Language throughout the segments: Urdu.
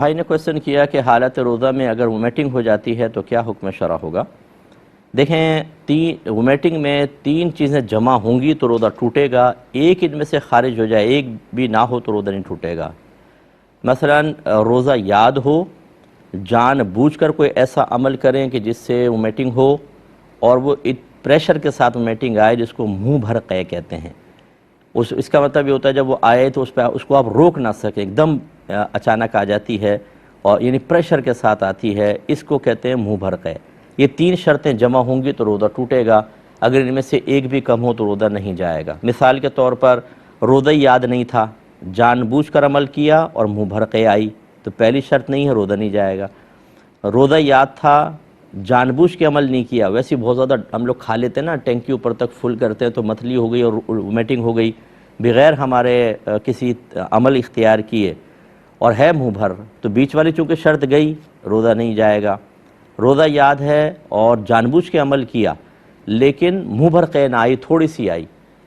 بھائی نے کوشچن کیا کہ حالت روزہ میں اگر وومیٹنگ ہو جاتی ہے تو کیا حکم شرع ہوگا؟ دیکھیں، وومیٹنگ میں تین چیزیں جمع ہوں گی تو روزہ ٹوٹے گا۔ ایک ان میں سے خارج ہو جائے، ایک بھی نہ ہو تو روزہ نہیں ٹوٹے گا۔ مثلا روزہ یاد ہو، جان بوجھ کر کوئی ایسا عمل کریں کہ جس سے وومیٹنگ ہو، اور وہ پریشر کے ساتھ وومیٹنگ آئے جس کو منہ بھر قے کہتے ہیں۔ اس کا مطلب یہ ہوتا ہے جب وہ آئے تو اس کو آپ روک نہ سکیں، ایک دم اچانک آ جاتی ہے، اور یعنی پریشر کے ساتھ آتی ہے، اس کو کہتے ہیں منہ بھر قے۔ یہ تین شرطیں جمع ہوں گی تو روزہ ٹوٹے گا۔ اگر ان میں سے ایک بھی کم ہو تو روزہ نہیں جائے گا۔ مثال کے طور پر روزہ یاد نہیں تھا، جان بوجھ کر عمل کیا اور منہ بھر قے آئی تو پہلی شرط نہیں ہے، روزہ نہیں جائے گا۔ روزہ یاد تھا، جان بوجھ کے عمل نہیں کیا، ویسے بہت زیادہ ہم لوگ کھا لیتے ہیں نا، ٹینکی اوپر تک فل کرتے ہیں تو متلی ہو گئی اور وومیٹنگ ہو گئی بغیر ہمارے کسی عمل اختیار کیے، اور ہے منہ بھر، تو بیچ والی چونکہ شرط گئی، روزہ نہیں جائے گا۔ روزہ یاد ہے اور جان بوجھ کے عمل کیا لیکن منہ بھر قے نہ آئی، تھوڑی سی آئی،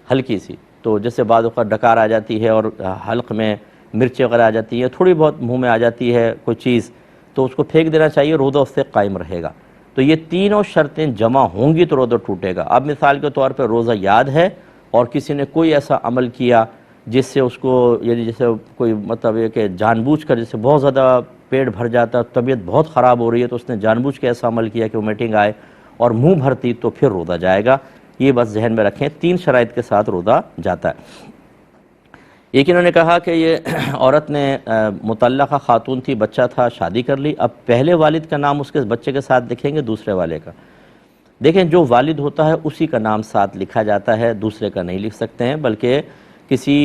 ہلکی سی، تو جیسے بعض اوقات ڈکار آ جاتی ہے اور حلق میں مرچ وغیرہ آ جاتی ہے، تھوڑی بہت منہ میں آ جاتی ہے کوئی چیز، تو اس کو پھینک دینا چاہیے، روزہ اس سے قائم رہے گا۔ تو یہ تینوں شرطیں جمع ہوں گی تو روزہ ٹوٹے گا۔ اب مثال کے طور پہ روزہ یاد ہے اور کسی نے کوئی ایسا عمل کیا جس سے اس کو، یعنی جیسے کوئی مطلب یہ کہ جان بوجھ کر، جیسے بہت زیادہ پیٹ بھر جاتا، طبیعت بہت خراب ہو رہی ہے تو اس نے جان بوجھ کے ایسا عمل کیا کہ وومیٹنگ آئے اور منہ بھرتی، تو پھر روزہ جائے گا۔ یہ بس ذہن میں رکھیں، تین شرائط کے ساتھ روزہ جاتا ہے۔ ایک انہوں نے کہا کہ یہ عورت نے مطلقہ خاتون تھی، بچہ تھا، شادی کر لی، اب پہلے والد کا نام اس کے بچے کے ساتھ لکھیں گے دوسرے والے کا؟ دیکھیں، جو والد ہوتا ہے اسی کا نام ساتھ لکھا جاتا ہے، دوسرے کا نہیں لکھ سکتے ہیں، بلکہ کسی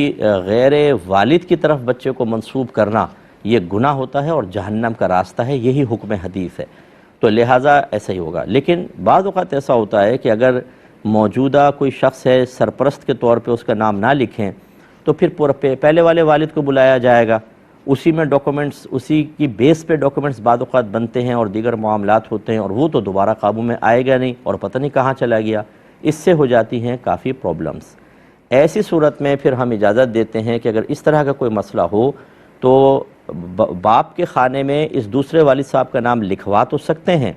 غیر والد کی طرف بچے کو منسوب کرنا یہ گناہ ہوتا ہے اور جہنم کا راستہ ہے، یہی حکم حدیث ہے، تو لہٰذا ایسا ہی ہوگا۔ لیکن بعض اوقات ایسا ہوتا ہے کہ اگر موجودہ کوئی شخص ہے، سرپرست کے طور پہ اس کا نام نہ لکھیں تو پھر پہلے والے والد کو بلایا جائے گا، اسی میں ڈاکومنٹس، اسی کی بیس پہ ڈاکومنٹس بعض اوقات بنتے ہیں اور دیگر معاملات ہوتے ہیں، اور وہ تو دوبارہ قابو میں آئے گا نہیں اور پتہ نہیں کہاں چلا گیا، اس سے ہو جاتی ہیں کافی پرابلمز۔ ایسی صورت میں پھر ہم اجازت دیتے ہیں کہ اگر اس طرح کا کوئی مسئلہ ہو تو باپ کے خانے میں اس دوسرے والد صاحب کا نام لکھوا تو سکتے ہیں،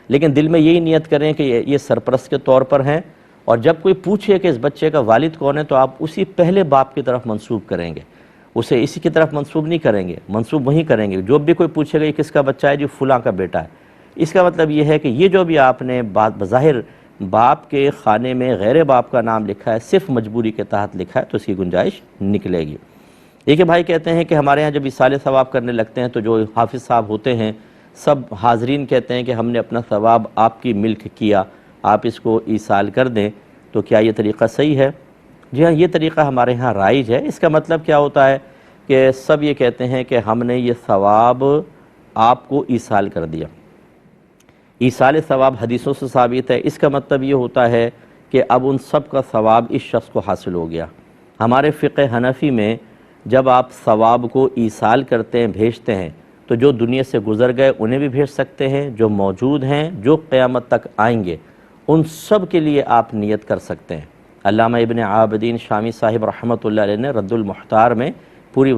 لیکن دل میں یہی نیت کریں کہ یہ سرپرست کے طور پر ہیں، اور جب کوئی پوچھے کہ اس بچے کا والد کون ہے تو آپ اسی پہلے باپ کی طرف منسوب کریں گے، اسے اسی کی طرف منسوب نہیں کریں گے، منسوب وہیں کریں گے۔ جو بھی کوئی پوچھے گا یہ کس کا بچہ ہے، جو فلاں کا بیٹا ہے، اس کا مطلب یہ ہے کہ یہ جو بھی آپ نے بظاہر باپ کے خانے میں غیر باپ کا نام لکھا ہے، صرف مجبوری کے تحت لکھا ہے، تو اس کی گنجائش نکلے گی۔ ایک بھائی کہتے ہیں کہ ہمارے ہاں جب ایصال ثواب کرنے لگتے ہیں تو جو حافظ صاحب ہوتے ہیں سب حاضرین کہتے ہیں کہ ہم نے اپنا ثواب آپ کی ملک کیا، آپ اس کو ایصال کر دیں، تو کیا یہ طریقہ صحیح ہے؟ جی ہاں، یہ طریقہ ہمارے ہاں رائج ہے۔ اس کا مطلب کیا ہوتا ہے کہ سب یہ کہتے ہیں کہ ہم نے یہ ثواب آپ کو ایصال کر دیا۔ ایصال ثواب حدیثوں سے ثابت ہے، اس کا مطلب یہ ہوتا ہے کہ اب ان سب کا ثواب اس شخص کو حاصل ہو گیا۔ ہمارے فقہ حنفی میں جب آپ ثواب کو ایصال کرتے ہیں، بھیجتے ہیں، تو جو دنیا سے گزر گئے انہیں بھی بھیج سکتے ہیں، جو موجود ہیں، جو قیامت تک آئیں گے، ان سب کے لیے آپ نیت کر سکتے ہیں۔ علامہ ابن عابدین شامی صاحب رحمۃ اللہ علیہ نے رد المحتار میں پوری